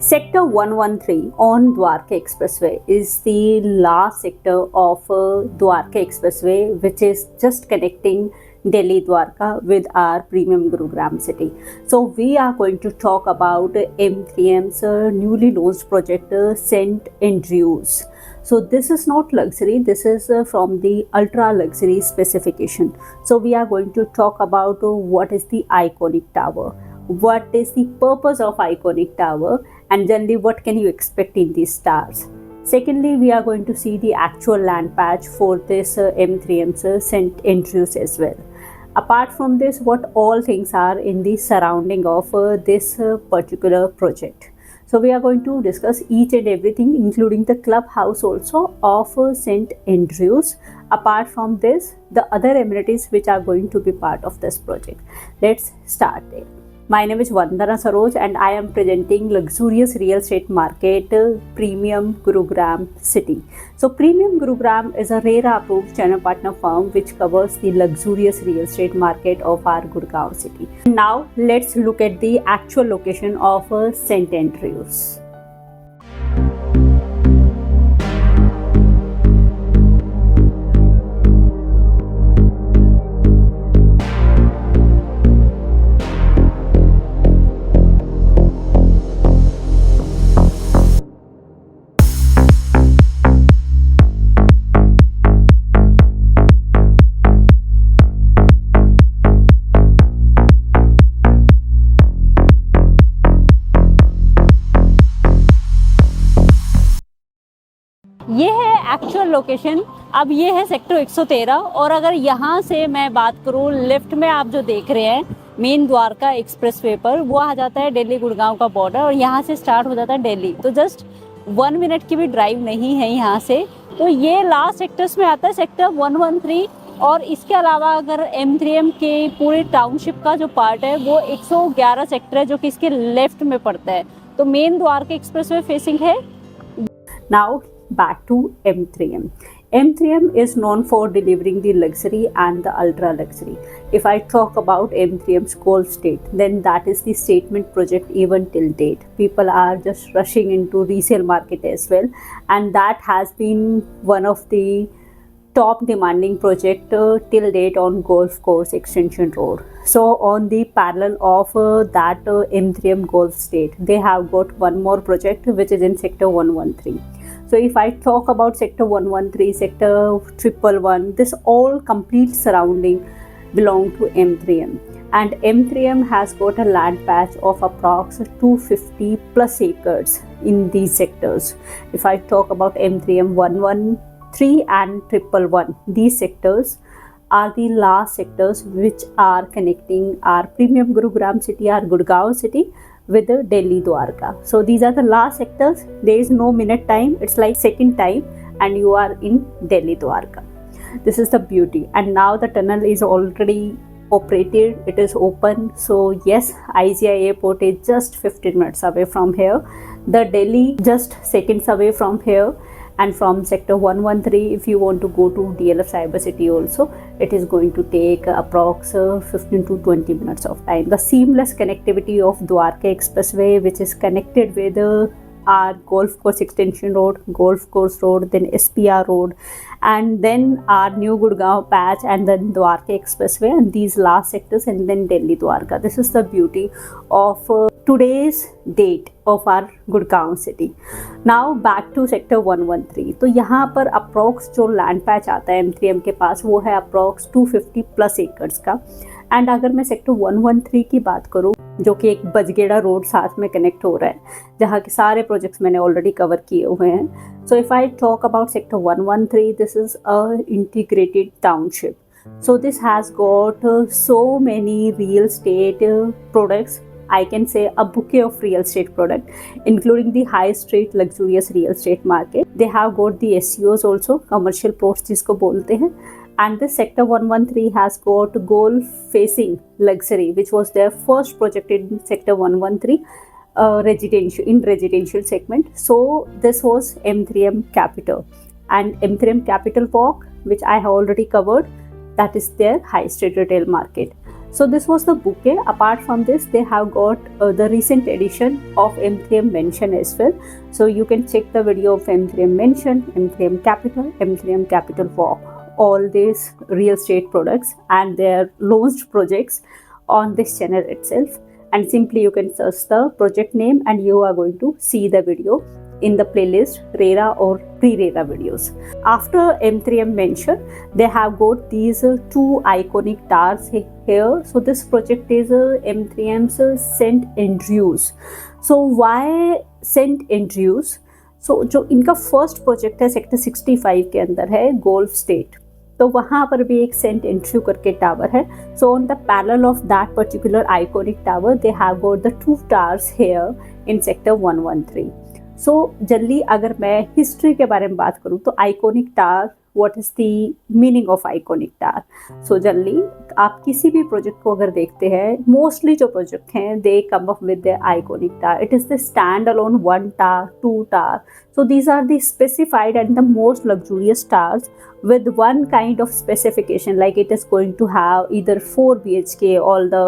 Sector 113 on Dwarka Expressway is the last sector of Dwarka Expressway, which is just connecting Delhi Dwarka with our premium Gurugram city. So we are going to talk about M3M's newly launched project St. Andrews. So this is not luxury, this is from the ultra luxury specification. So we are going to talk about what is the iconic tower, what is the purpose of iconic tower, and generally what can you expect in these stars. Secondly, we are going to see the actual land patch for this M3M's St. Andrews as well. Apart from this, what all things are in the surrounding of this particular project. So we are going to discuss each and everything, including the clubhouse also of St. Andrews. Apart from this, the other amenities which are going to be part of this project. Let's start it. My name is Vandana Saroj and I am presenting luxurious real estate market Premium Gurugram City. So Premium Gurugram is a RERA approved channel partner firm which covers the luxurious real estate market of our Gurgaon city. Now let's look at the actual location of St. Andrews. ये है actual location. अब ये है sector 113 और अगर यहाँ से मैं बात करूँ, लेफ्ट में आप जो देख रहे हैं मेन द्वारका एक्सप्रेसवे पर, वो आ जाता है दिल्ली गुड़गांव का बॉर्डर और यहाँ से स्टार्ट हो जाता है दिल्ली। तो जस्ट 1 मिनट की भी ड्राइव नहीं है यहाँ से। तो ये लास्ट सेक्टर्स में आता है सेक्टर 113। और इसके अलावा अगर M3M के पूरे टाउनशिप का जो पार्ट है वो 111 सेक्टर है जो कि इसके लेफ्ट में पड़ता है। तो मेन द्वारका एक्सप्रेसवे फेसिंग है। Now back to M3M. M3M is known for delivering the luxury and the ultra luxury. If I talk about M3M's Gold State, then that is the statement project even till date. People are just rushing into resale market as well, and that has been one of the top demanding project till date on Golf Course Extension Road. So on the parallel of that M3M Gold State, they have got one more project which is in sector 113. So if I talk about sector 113, sector 111, this all complete surrounding belong to M3M. And M3M has got a land patch of approx 250 plus acres in these sectors. If I talk about M3M 113 and 111, these sectors are the last sectors which are connecting our premium Gurugram city, our Gurgaon city, with the Delhi Dwarka. So these are the last sectors. There is no minute time, it's like second time and you are in Delhi Dwarka. This is the beauty. And now the tunnel is already operated, it is open. So yes, IGI airport is just 15 minutes away from here, the Delhi just seconds away from here. And from sector 113, if you want to go to DLF Cyber City also, it is going to take approx 15 to 20 minutes of time. The seamless connectivity of Dwarka Expressway, which is connected with our Golf Course Extension Road, Golf Course Road, then SPR Road, and then our new Gurgaon patch, and then Dwarka Expressway, and these last sectors, and then Delhi Dwarka. This is the beauty of today's date of our Gurgaon city. Now back to sector 113. तो यहाँ पर approx जो land patch आता है M3M के पास वो है approx 250 plus acres का। एंड अगर मैं सेक्टर 113 की बात करूँ, जो कि एक बजगेड़ा रोड साथ में कनेक्ट हो रहा है, जहाँ के सारे प्रोजेक्ट्स मैंने ऑलरेडी कवर किए हुए हैं। So if I talk about sector 113, this is a integrated township. So this has got so many real estate products. I can say a bouquet of real estate product, including the high street luxurious real estate market. They have got the SEOs also, commercial plots जिसको बोलते हैं. And this sector 113 has got golf facing luxury, which was their first project in sector 113, residential segment. So this was M3M Capital, and M3M Capital Walk, which I have already covered, that is their high street retail market. So this was the bouquet. Apart from this, they have got the recent edition of M3M Mansion as well. So you can check the video of M3M Mansion, M3M Capital for all these real estate products and their launched projects on this channel itself. And simply you can search the project name and you are going to see the video in the playlist RERA or pre-RERA videos. After M3M Mansion, they have got these two iconic towers here. So this project is M3M's St. Andrews. So why St. Andrews? So जो इनका first project है sector 65 के अंदर है, golf state, तो वहाँ पर भी एक सेंट एंड्रयू करके टावर है. So on the parallel of that particular iconic tower they have got the two towers here in sector 113. सो जल्दी अगर मैं हिस्ट्री के बारे में बात करूँ तो iconic tower, what is the meaning of iconic tower. So जल्दी आप किसी भी प्रोजेक्ट को अगर देखते हैं, मोस्टली जो प्रोजेक्ट हैं they come up with the iconic tower. It is the stand alone one tower, two tower. So these are the specified and the most luxurious towers with one kind of specification, like it is going to have either 4 BHK, all the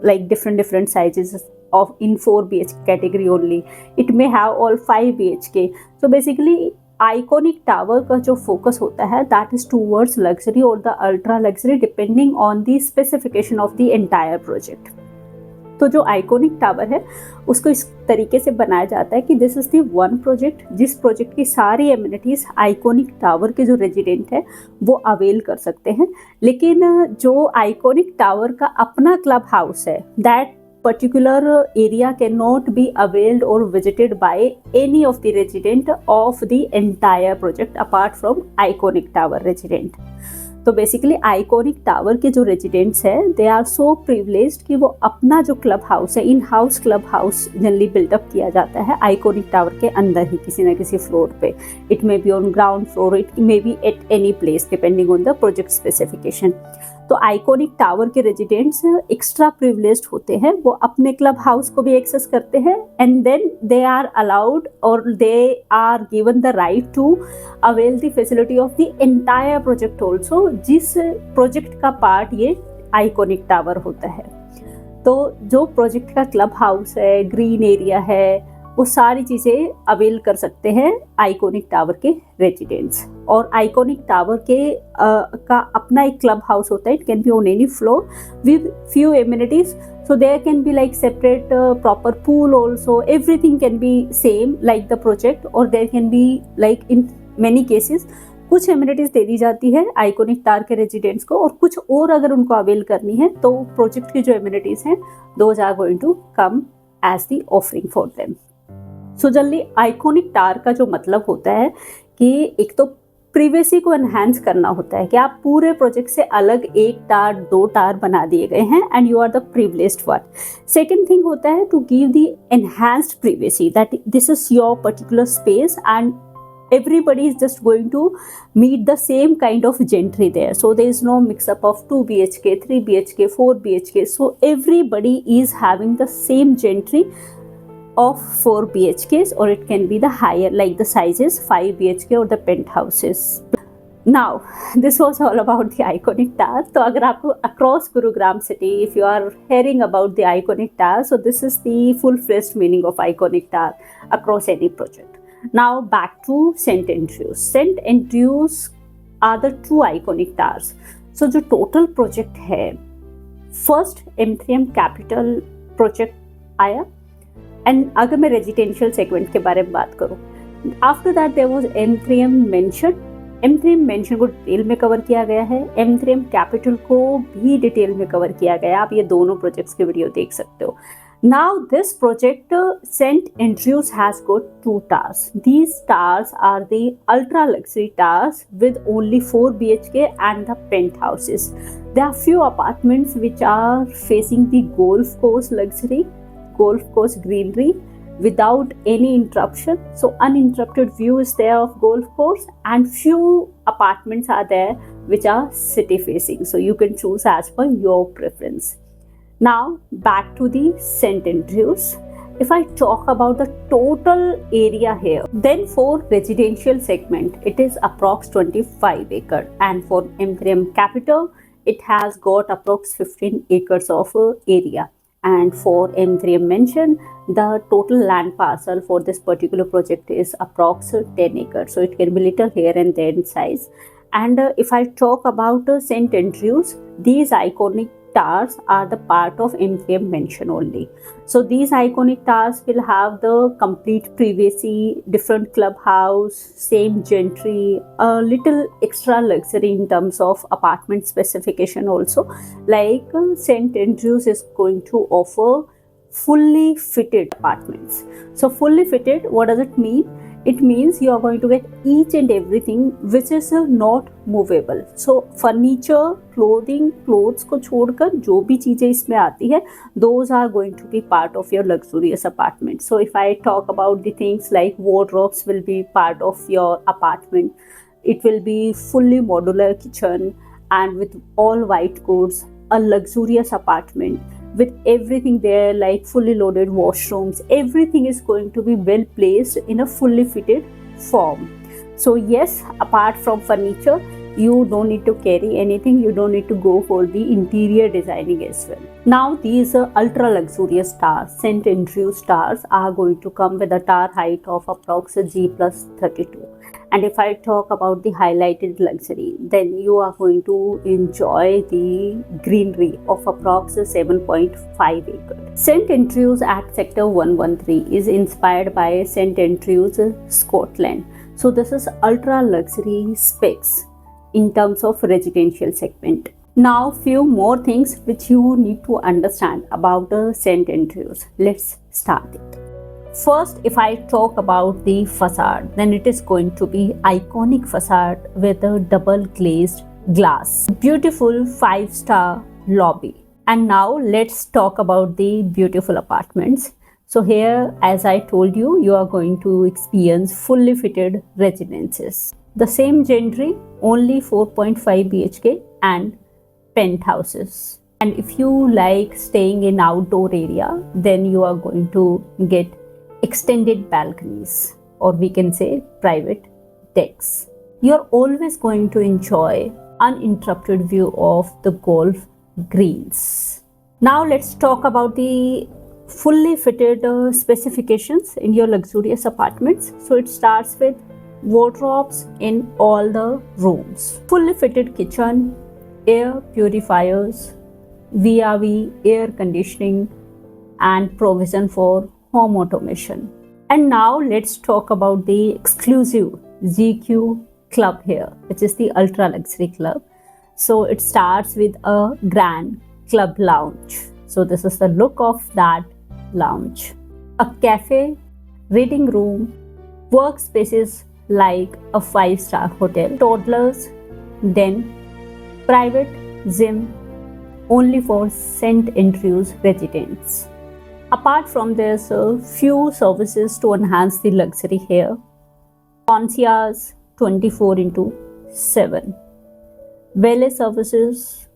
like different sizes of in 4 BHK category only. It may have all 5 BHK. So basically iconic tower का जो focus होता है that is towards luxury और the ultra luxury depending on the specification of the entire project. तो जो iconic tower है उसको इस तरीके से बनाया जाता है कि this is the one project जिस प्रोजेक्ट की सारी एमिनिटीज आइकॉनिक टावर के जो रेजिडेंट है वो अवेल कर सकते हैं. लेकिन जो आइकॉनिक टावर का अपना क्लब हाउस है that particular area cannot be availed or visited by any of the resident of the entire project apart from iconic tower resident. तो बेसिकली आइकॉनिक टावर के जो रेजिडेंट्स हैं दे आर सो प्रिविलेज्ड कि वो अपना जो club house है, in house club house generally build up किया जाता है आइकॉनिक टावर के अंदर ही किसी न किसी फ्लोर पे. It may be on ground floor, it may be at any place depending on the project specification. तो आइकॉनिक टावर के रेजिडेंट्स एक्स्ट्रा प्रिविलेज्ड होते हैं, वो अपने क्लब हाउस को भी एक्सेस करते हैं and then they are allowed और they are given the right to avail the facility of the entire project also, जिस प्रोजेक्ट का पार्ट ये आइकॉनिक टावर होता है. तो जो प्रोजेक्ट का क्लब हाउस है, ग्रीन एरिया है, वो सारी चीज़ें अवेल कर सकते हैं आइकॉनिक टावर के रेजिडेंट्स. और आइकॉनिक टावर के का अपना एक क्लब हाउस होता है. It can be on any floor with few amenities. So there can be like separate proper pool also. Everything can be same like the project और there can be like in many cases कुछ amenities दे दी जाती है iconic tower के residents को और कुछ और अगर उनको अवेल करनी है तो प्रोजेक्ट की जो एमिनिटीज हैं those are going to come as the offering for them. So जल्दी आइकॉनिक टावर का जो मतलब होता है कि एक तो प्रिवेसी को एनहांस करना होता है कि आप पूरे प्रोजेक्ट से अलग एक टावर, 2 टावर बना दिए गए हैं and you are the privileged one. Second thing होता है to give the enhanced privacy that this is your particular space and everybody is just going to meet the same kind of gentry there. So there is no mix up of 2 BHK, 3 BHK, 4 BHK. So everybody is having the same gentry of 4 BHKs or it can be the higher like the sizes 5 BHK or the penthouses. Now this was all about the iconic tower. तो अगर आपको across Gurugram city if you are hearing about the iconic tower, so this is the full-fledged meaning of iconic tower across any project. Now back to St. Andrews. St. Andrews are the two iconic towers. So जो total project है, first M3M Capital project आया and अगर मैं residential segment के बारे में बात करूँ, after that there was M3M mansion. M3M mansion को डिटेल में कवर किया गया है, M3M कैपिटल को भी डिटेल में कवर किया गया है. आप ये दोनों प्रोजेक्ट्स के वीडियो देख सकते हो. Now this project St. Andrews has got 2 towers. These towers are the ultra luxury towers with only 4 BHK and the penthouses. There are few apartments which are facing the golf course luxury, golf course greenery without any interruption. So uninterrupted view is there of golf course and few apartments are there which are city facing. So you can choose as per your preference. Now back to the St. Andrews. If I talk about the total area here, then for residential segment, it is approx 25 acre and for M3M Capital, it has got approx 15 acres of area. And for M3M mention, the total land parcel for this particular project is approx 10 acres. So it can be little here and there in size. And if I talk about St. Andrews, these iconic towers are the part of M3M mention only. So these iconic towers will have the complete privacy, different clubhouse, same gentry, a little extra luxury in terms of apartment specification also. Like St. Andrews is going to offer fully fitted apartments. So fully fitted, what does it mean? It means you are going to get each and everything which is not movable. So furniture, clothing, clothes को छोड़कर जो भी चीजें इसमें आती है, those are going to be part of your luxurious apartment. So if I talk about the things like wardrobes will be part of your apartment. It will be fully modular kitchen and with all white goods, a luxurious apartment with everything there, like fully loaded washrooms. Everything is going to be well placed in a fully fitted form. So yes, apart from furniture, you don't need to carry anything. You don't need to go for the interior designing as well. Now these ultra luxurious towers, St. Andrews towers, are going to come with a tower height of approx G+32. And if I talk about the highlighted luxury, then you are going to enjoy the greenery of approx 7.5 acres. St. Andrews at Sector 113 is inspired by St. Andrews, Scotland. So this is ultra luxury specs in terms of residential segment. Now few more things which you need to understand about St. Andrews. Let's start it. First, if I talk about the facade, then it is going to be iconic facade with a double glazed glass. Beautiful 5-star lobby. And now let's talk about the beautiful apartments. So here, as I told you, you are going to experience fully fitted residences. The same gentry, only 4.5 BHK and penthouses. And if you like staying in outdoor area, then you are going to get extended balconies, or we can say private decks. You're always going to enjoy uninterrupted view of the golf greens. Now let's talk about the fully fitted specifications in your luxurious apartments. So it starts with wardrobes in all the rooms, fully fitted kitchen, air purifiers, VRV air conditioning, and provision for home automation. And now let's talk about the exclusive GQ club here, which is the ultra luxury club. So it starts with a grand club lounge. So this is the look of that lounge. A cafe, reading room, workspaces like a 5-star hotel, toddlers, den, private gym only for St. Andrews residents. Apart from this, few services to enhance the luxury here. Concierge 24/7. Valet services,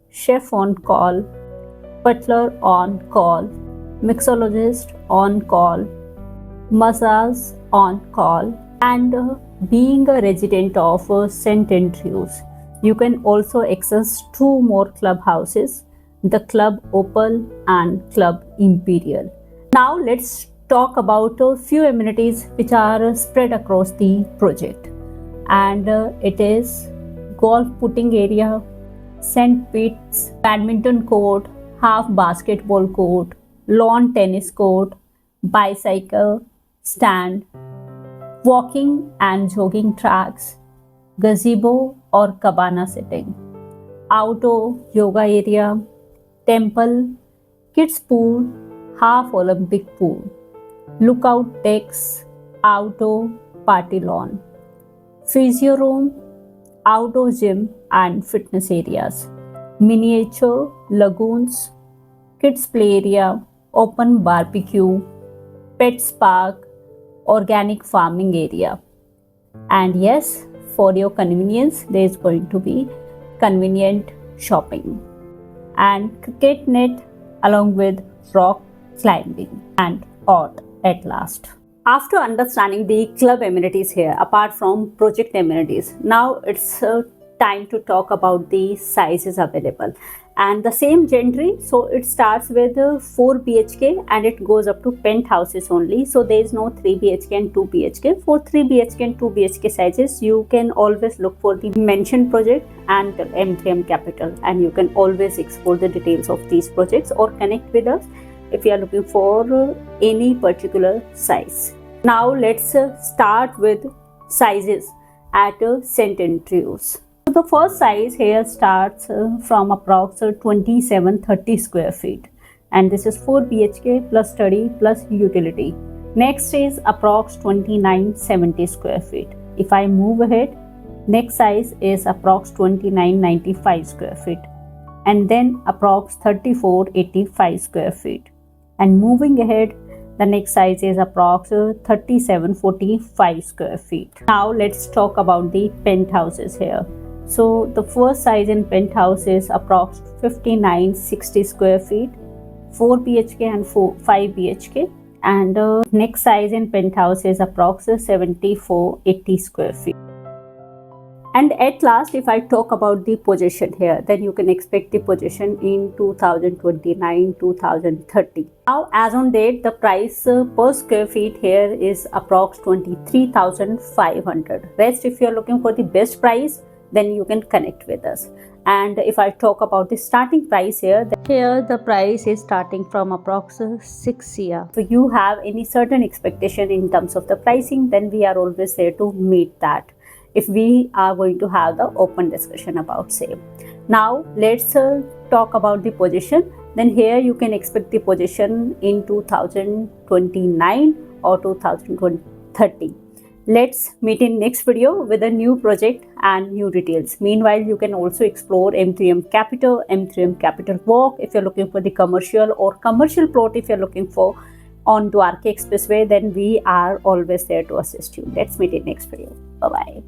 chef on call, butler on call, mixologist on call, massage on call. And being a resident of St. Andrews, you can also access 2 more clubhouses, the Club Opal and Club Imperial. Now let's talk about a few amenities which are spread across the project. And it is golf putting area, St. Pete's badminton court, half basketball court, lawn tennis court, bicycle stand, walking and jogging tracks, gazebo or cabana setting, outdoor yoga area, temple, kids pool, half Olympic pool, lookout decks, outdoor party lawn, physio room, outdoor gym and fitness areas, miniature lagoons, kids play area, open barbecue, pets park, organic farming area. And yes, for your convenience, there is going to be convenient shopping and cricket net along with rock climbing and art at last. After understanding the club amenities here, apart from project amenities, now it's time to talk about the sizes available. And the same Gentry, so it starts with 4 BHK and it goes up to penthouses only. So there is no 3 BHK and 2 BHK. For 3 BHK and 2 BHK sizes, you can always look for the mentioned project and M3M Capital, and you can always explore the details of these projects or connect with us if you are looking for any particular size. Now let's start with sizes at St. Andrews. So the first size here starts from approx 2730 square feet, and this is 4 BHK plus study plus utility. Next is approx 2970 square feet. If I move ahead, next size is approx 2995 square feet, and then approx 3485 square feet. And moving ahead, the next size is approx 3745 square feet. Now let's talk about the penthouses here. So the first size in penthouse is approx 5960 square feet, 4 BHK and 5 BHK. And next size in penthouse is approx 7480 square feet. And at last, if I talk about the possession here, then you can expect the possession in 2029-2030. Now, as on date, the price per square feet here is approx 23,500. Rest, if you are looking for the best price, then you can connect with us. And if I talk about the starting price here the price is starting from approx 6 CR. So you have any certain expectation in terms of the pricing, then we are always there to meet that, if we are going to have the open discussion about same. Now let's talk about the position. Then here you can expect the position in 2029 or 2030. Let's meet in next video with a new project and new details. Meanwhile, you can also explore M3M Capital, M3M Capital Walk if you're looking for the commercial, or commercial plot if you're looking for on Dwarka Expressway. Then we are always there to assist you. Let's meet in next video. Bye bye.